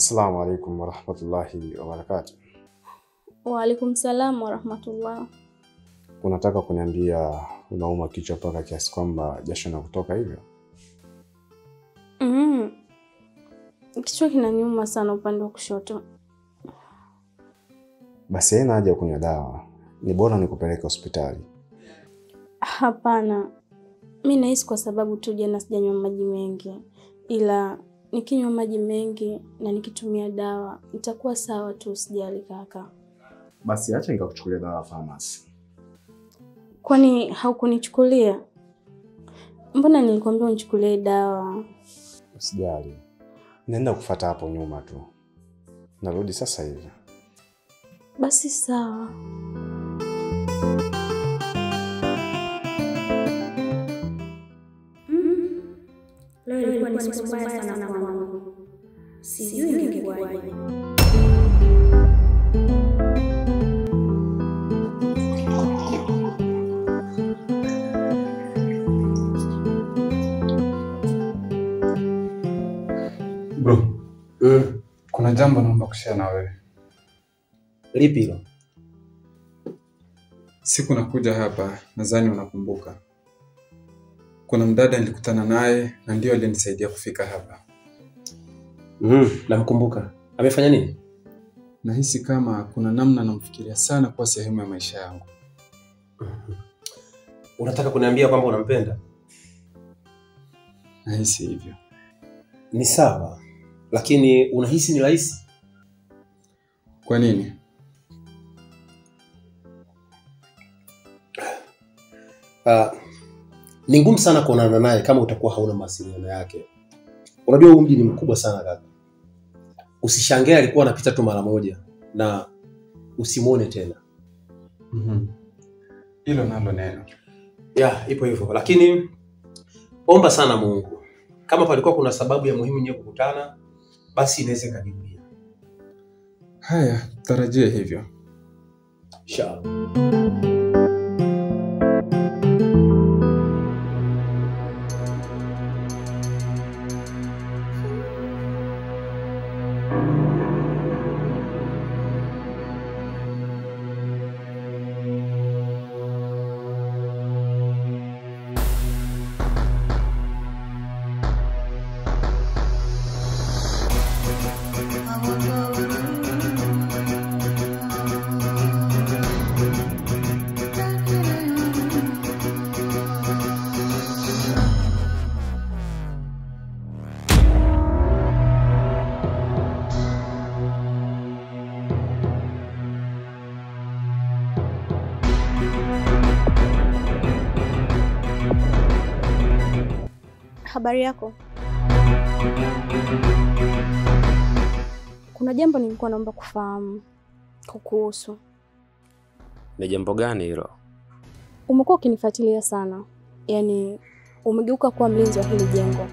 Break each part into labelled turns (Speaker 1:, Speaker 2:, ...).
Speaker 1: Assalamu alaikum wa rahmatullahi wa barakatuh.
Speaker 2: Wa alaikum salam wa rahmatullah.
Speaker 1: Unataka kuniambia unauma kichwa mpaka kiasi kwamba jasho na kutoka hivyo?
Speaker 2: Kichwa kinaniuma sana upande wa kushoto.
Speaker 1: Basi haina haja kunywa dawa. Ni bora nikupeleke hospitali.
Speaker 2: Hapana. Mimi nahisi kwa sababu tu jana sijanywa maji mengi. Ila nikinywa maji mengi na nikitumia dawa itakuwa sawa tu, usijali kaka.
Speaker 1: Basi acha nikakuchukulia dawa pharmacy.
Speaker 2: Kwani haukunichukulia? Mbona nilikwambia unichukulie dawa?
Speaker 1: Usijali. Nenda kufuata hapo nyuma tu. Narudi sasa hivi.
Speaker 2: Basi sawa. Leo ilikuwa ni siku mbaya sana kwangu. Sijui ningekuwaje.
Speaker 3: Bro, kuna jambo naomba kushare na wewe.
Speaker 4: Lipi hilo?
Speaker 3: Siku nakuja hapa, nadhani unakumbuka. Kuna mdada nilikutana naye na ndio aliyenisaidia kufika hapa.
Speaker 4: Namkumbuka. Amefanya nini?
Speaker 3: Nahisi kama kuna namna namfikiria sana kwa sehemu ya maisha yangu.
Speaker 4: Unataka kuniambia kwamba unampenda?
Speaker 3: Nahisi hivyo.
Speaker 4: Ni sawa. Lakini unahisi ni rahisi?
Speaker 3: Kwa nini?
Speaker 4: Ni ngumu sana kuonana naye kama utakuwa hauna mawasiliano yake. Unajua huu mji ni mkubwa sana kaka. Usishangae alikuwa anapita tu mara moja na usimuone tena.
Speaker 3: Hilo nalo neno.
Speaker 4: Ipo hivyo. Lakini omba sana Mungu. Kama palikuwa kuna sababu ya muhimu nyewe kukutana, basi inaweza kujirudia.
Speaker 3: Haya, tarajia hivyo.
Speaker 4: Inshallah.
Speaker 2: Habari yako? Kuna jambo nilikuwa naomba kufahamu kukuhusu.
Speaker 5: Ni jambo gani hilo?
Speaker 2: Umekuwa ukinifuatilia sana. Yaani umegeuka kuwa mlinzi wa hili jengo.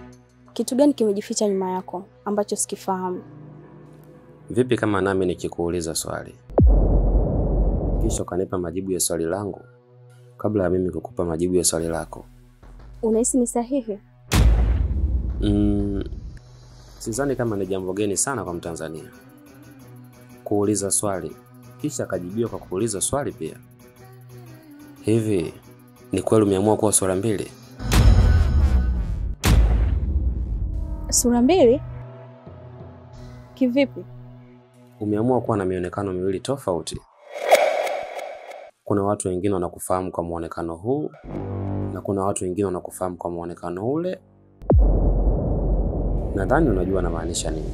Speaker 2: Kitu gani kimejificha nyuma yako ambacho sikifahamu?
Speaker 5: Vipi kama nami nikikuuliza swali kisha kanipa majibu ya swali langu kabla ya mimi kukupa majibu ya swali lako?
Speaker 2: Unahisi ni sahihi?
Speaker 5: Sidhani kama ni jambo geni sana kwa Mtanzania kuuliza swali kisha kajibiwa kwa kuuliza swali pia. Hivi ni kweli umeamua kuwa sura mbili?
Speaker 2: Sura mbili? Kivipi?
Speaker 5: Umeamua kuwa na mionekano miwili tofauti. Kuna watu wengine wanakufahamu kwa muonekano huu na kuna watu wengine wanakufahamu kwa muonekano ule. Nadhani unajua namaanisha nini.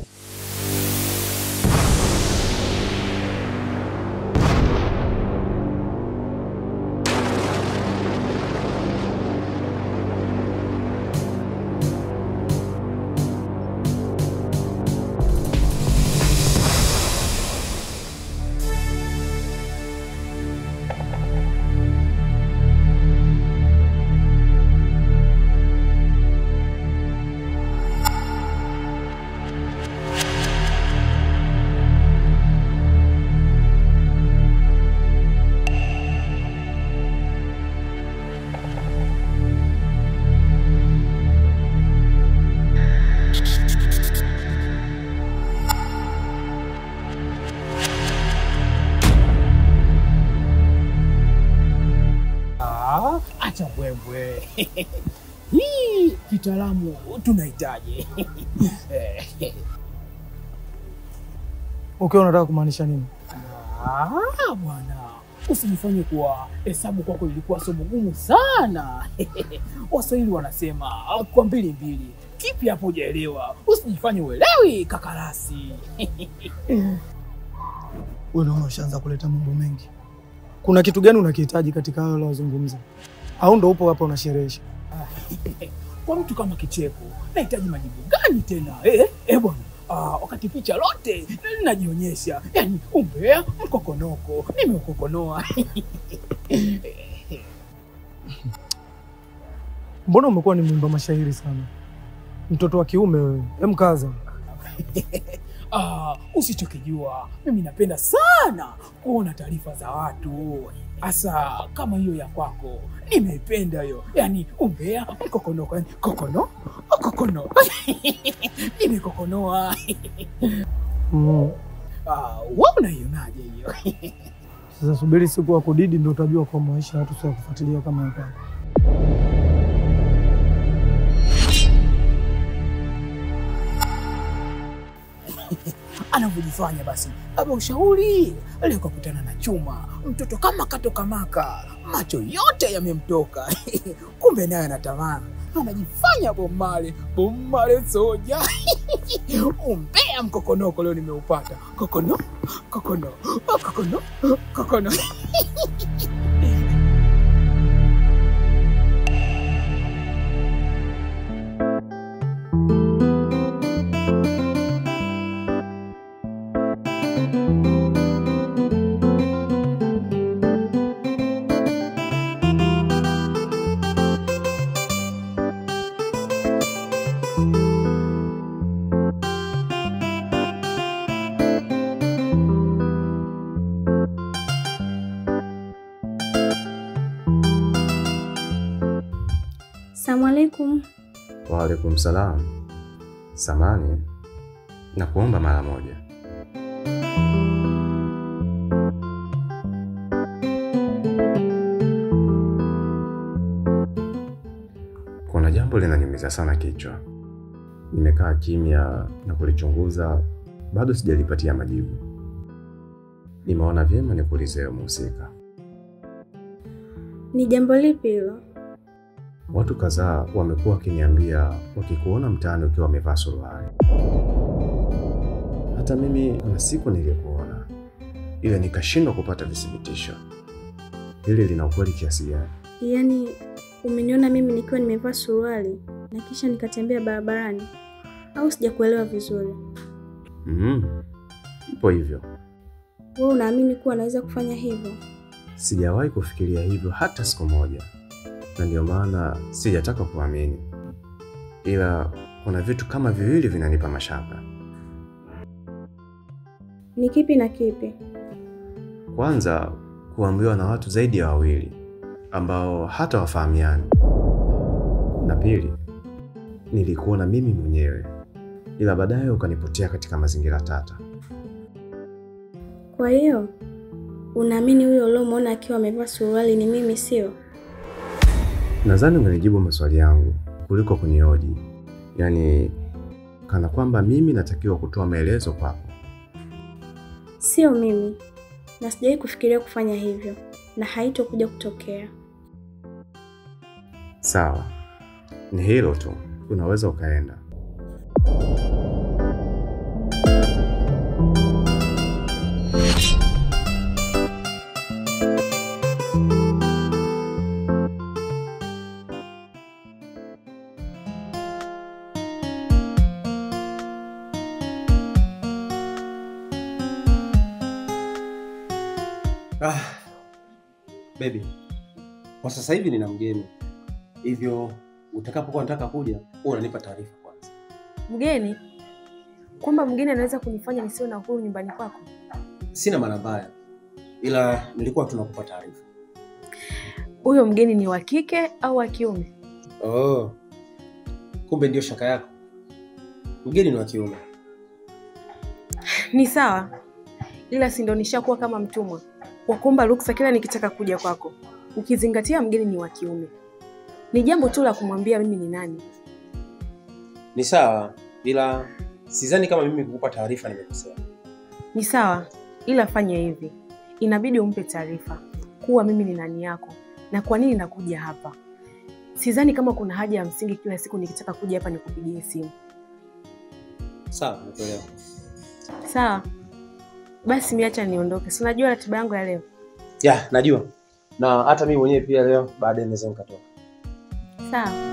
Speaker 6: wewe. Hii kitaalamu tunahitaji.
Speaker 7: Okay, unataka kumaanisha nini?
Speaker 6: Bwana, usijifanye kuwa hesabu kwako ilikuwa somo gumu sana. Waswahili wanasema kwa mbili mbili. Kipi hapo hujaelewa? Usijifanye uelewi kakarasi.
Speaker 7: Wewe unashaanza kuleta mambo mengi. Kuna kitu gani unakihitaji katika hayo unayozungumza? Au ndo upo hapa unasherehesha?
Speaker 6: Kwa mtu kama Kicheko, nahitaji majibu gani tena? Bwana, wakati picha lote linajionyesha. Yaani umbea mkokonoko, nimeukokonoa.
Speaker 7: Mbona umekuwa ni mwimba mashairi sana? Mtoto wa kiume wewe. Kaza.
Speaker 6: Usichokijua, mimi napenda sana kuona taarifa za watu. Asa kama hiyo ya kwako, nimeipenda hiyo. Yaani umbea mkokonoko, yani kokono. Nimekokonoa. Wewe unaionaje hiyo?
Speaker 7: Sasa subiri siku ya kudidi ndio utajua kwa maisha watu sio kufuatilia kama hapo.
Speaker 6: Anavyojifanya basi baba ushauri. Alikokutana na chuma, mtoto kama katoka maka, macho yote yamemtoka. Kumbe naye anatamani, anajifanya bomale soja. Umbea mkokonoko leo nimeupata. Kokono.
Speaker 2: Assalamu alaikum.
Speaker 1: Wa alaikum salam. Samani, nakuomba mara moja. Kuna jambo linaniumiza sana kichwa. Nimekaa kimya na kulichunguza, bado sijalipatia majibu. Nimeona vyema nikuulize wewe mhusika.
Speaker 2: Ni jambo lipi hilo?
Speaker 1: Watu kadhaa wamekuwa wakiniambia wakikuona mtaani ukiwa umevaa suruali. Hata mimi kuna siku nilikuona, ila nikashindwa kupata vithibitisho. Hili lina ukweli kiasi gani?
Speaker 2: Yaani umeniona mimi nikiwa nimevaa suruali na kisha nikatembea barabarani? Au sijakuelewa vizuri?
Speaker 1: Ipo hivyo.
Speaker 2: Wewe unaamini kuwa naweza kufanya hivyo?
Speaker 1: Sijawahi kufikiria hivyo hata siku moja. Na ndio maana sijataka kuamini. Ila kuna vitu kama viwili vinanipa mashaka.
Speaker 2: Ni kipi na kipi?
Speaker 1: Kwanza, kuambiwa na watu zaidi ya wawili ambao hata wafahamiani. Na pili, nilikuona mimi mwenyewe, ila baadaye ukanipotea katika mazingira tata.
Speaker 2: Kwa hiyo unaamini huyo uliomuona akiwa amevaa suruali ni mimi, sio?
Speaker 1: Nadhani ungenijibu maswali yangu kuliko kunihoji. Yaani kana kwamba mimi natakiwa kutoa maelezo kwako.
Speaker 2: Sio mimi. Na sijawahi kufikiria kufanya hivyo na haitokuja kutokea.
Speaker 1: Sawa. Ni hilo tu. Unaweza ukaenda.
Speaker 4: Baby, kwa sasa hivi nina mgeni. Hivyo utakapokuwa nataka kuja, wewe unanipa taarifa kwanza.
Speaker 8: Mgeni? Kwamba mgeni anaweza kunifanya nisiwe na uhuru nyumbani kwako?
Speaker 4: Sina maana mbaya. Ila nilikuwa tunakupa taarifa.
Speaker 8: Huyo mgeni ni wa kike au wa kiume?
Speaker 4: Oh. Kumbe ndio shaka yako. Mgeni ni wa kiume.
Speaker 8: Ni sawa. Ila si ndo nishakuwa kama mtumwa wa kuomba ruksa kila nikitaka kuja kwako, ukizingatia mgeni ni wa kiume. Ni jambo tu la kumwambia mimi ni nani.
Speaker 4: Ni sawa, ila sidhani kama mimi kukupa taarifa nimekosea.
Speaker 8: Ni sawa, ila fanya hivi. Inabidi umpe taarifa kuwa mimi ni nani yako na kwa nini nakuja hapa. Sidhani kama kuna haja ya msingi kila siku nikitaka kuja hapa nikupigie simu.
Speaker 4: Sawa, nakuelewa.
Speaker 8: Sawa. Basi niacha niondoke. Si unajua ratiba yangu ya leo?
Speaker 4: Ya, najua. Na hata mimi mwenyewe pia leo baadaye naweza nikatoka.
Speaker 8: Sawa.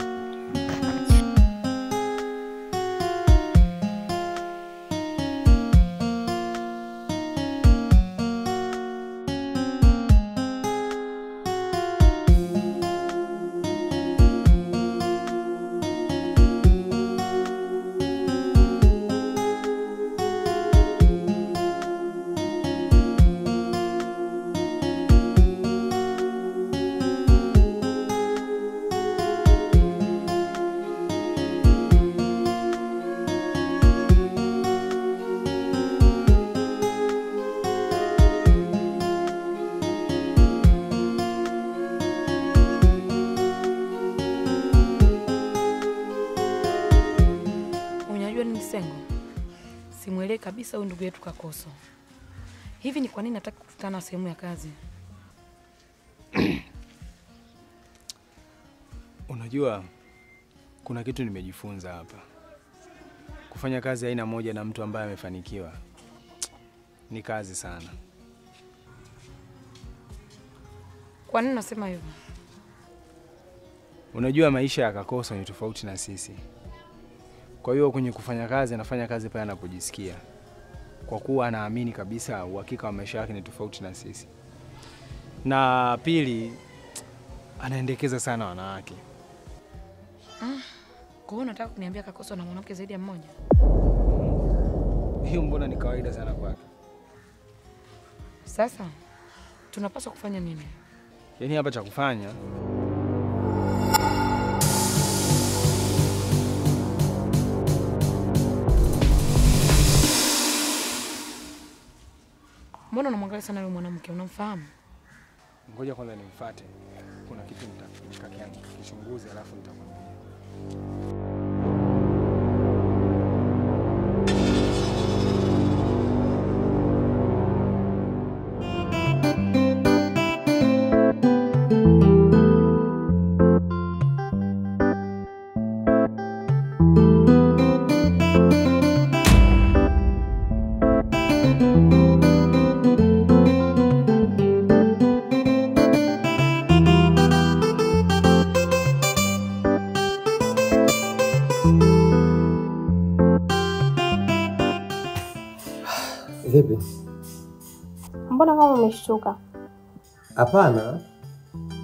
Speaker 9: Simuelewi kabisa huyu ndugu yetu Kakoso. Hivi ni kwa nini nataka kukutana sehemu ya kazi?
Speaker 10: Unajua kuna kitu nimejifunza hapa. Kufanya kazi aina moja na mtu ambaye amefanikiwa ni kazi sana.
Speaker 9: Kwa nini nasema hivyo?
Speaker 10: Unajua maisha ya Kakoso ni tofauti na sisi. Kwa hiyo kwenye kufanya kazi anafanya kazi pale anapojisikia. Kwa kuwa anaamini kabisa uhakika wa maisha yake ni tofauti na sisi. Na pili, anaendekeza sana wanawake.
Speaker 9: Kwa hiyo unataka kuniambia Kakoso na mwanamke zaidi ya mmoja?
Speaker 10: Hiyo mbona ni kawaida sana kwake.
Speaker 9: Sasa tunapaswa kufanya nini?
Speaker 10: Yaani hapa cha kufanya
Speaker 9: Mbona unamwangalia sana yule mwanamke? Unamfahamu?
Speaker 10: Ngoja kwanza nimfuate. Kuna kitu nitakichunguze alafu nitakwambia.
Speaker 4: Vipi?
Speaker 2: Mbona kama umeshtuka?
Speaker 4: Hapana,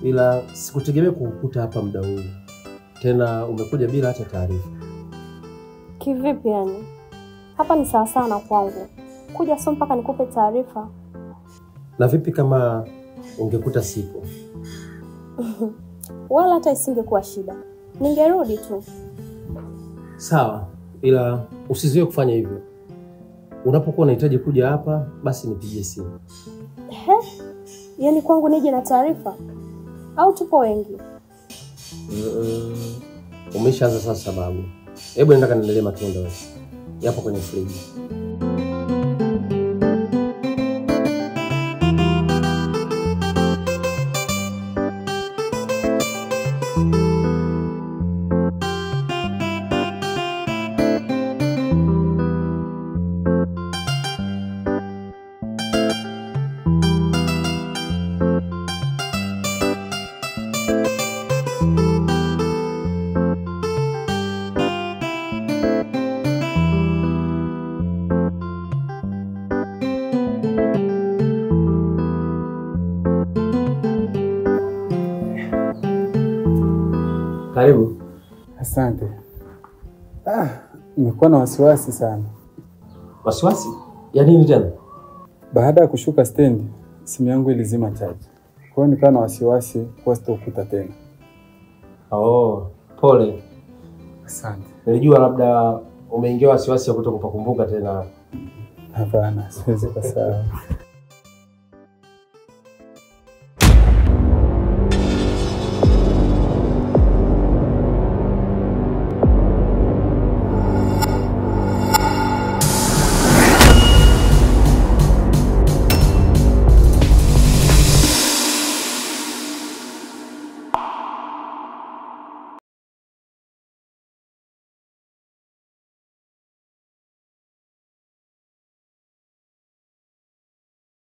Speaker 4: ila sikutegemea kukukuta hapa muda huu. Tena umekuja bila hata taarifa.
Speaker 2: Kivipi yani? Hapa ni sawa sana kwangu. Kuja sio mpaka nikupe taarifa.
Speaker 4: Na vipi kama ungekuta sipo?
Speaker 2: Wala hata isingekuwa shida. Ningerudi tu.
Speaker 4: Sawa, ila usizoe kufanya hivyo. Unapokuwa unahitaji kuja hapa, basi nipigie simu.
Speaker 2: Yaani kwangu nije na taarifa? Au tupo wengi?
Speaker 4: Umeshaanza sasa sababu. Hebu nenda kaniandalie matunda wewe. Yapo kwenye friji. Karibu.
Speaker 3: Asante. Nimekuwa na wasiwasi sana.
Speaker 4: Wasiwasi? Ya nini tena?
Speaker 3: Baada ya kushuka stendi, simu yangu ilizima chaji. Kwa hiyo nikawa na wasiwasi kwa sitokuta tena.
Speaker 4: Pole.
Speaker 3: Asante.
Speaker 4: Nilijua labda umeingia wasiwasi ya kutokukumbuka tena.
Speaker 3: Hapana, siwezi kusahau.